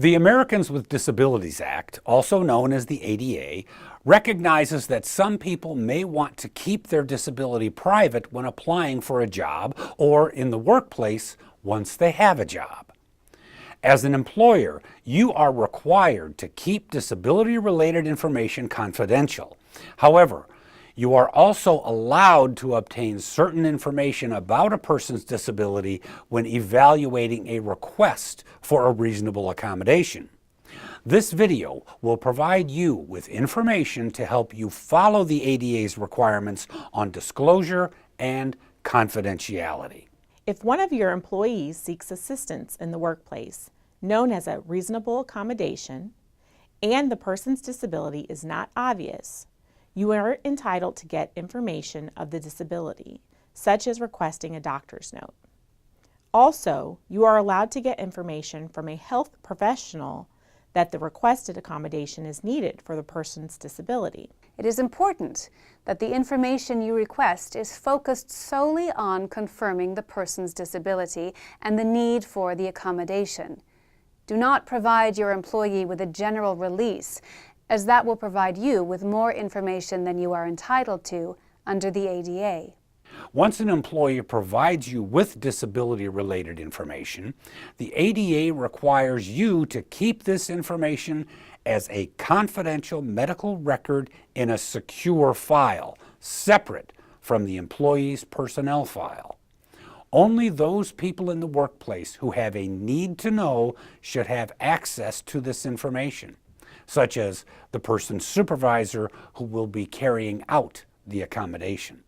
The Americans with Disabilities Act, also known as the ADA, recognizes that some people may want to keep their disability private when applying for a job or in the workplace once they have a job. As an employer, you are required to keep disability-related information confidential. However, you are also allowed to obtain certain information about a person's disability when evaluating a request for a reasonable accommodation. This video will provide you with information to help you follow the ADA's requirements on disclosure and confidentiality. If one of your employees seeks assistance in the workplace, known as a reasonable accommodation, and the person's disability is not obvious, you are entitled to get information of the disability, such as requesting a doctor's note. Also, you are allowed to get information from a health professional that the requested accommodation is needed for the person's disability. It is important that the information you request is focused solely on confirming the person's disability and the need for the accommodation. Do not provide your employee with a general release, as that will provide you with more information than you are entitled to under the ADA. Once an employer provides you with disability-related information, the ADA requires you to keep this information as a confidential medical record in a secure file, separate from the employee's personnel file. Only those people in the workplace who have a need to know should have access to this information, such as the person's supervisor who will be carrying out the accommodation.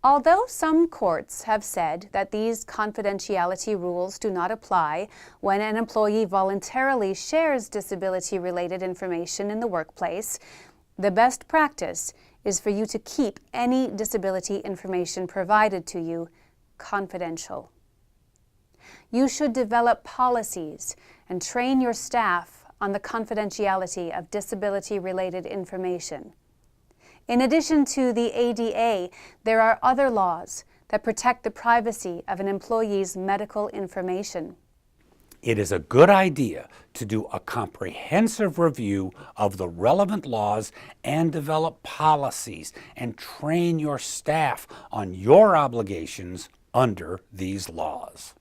Although some courts have said that these confidentiality rules do not apply when an employee voluntarily shares disability-related information in the workplace, the best practice is for you to keep any disability information provided to you confidential. You should develop policies and train your staff on the confidentiality of disability-related information. In addition to the ADA, there are other laws that protect the privacy of an employee's medical information. It is a good idea to do a comprehensive review of the relevant laws and develop policies and train your staff on your obligations under these laws.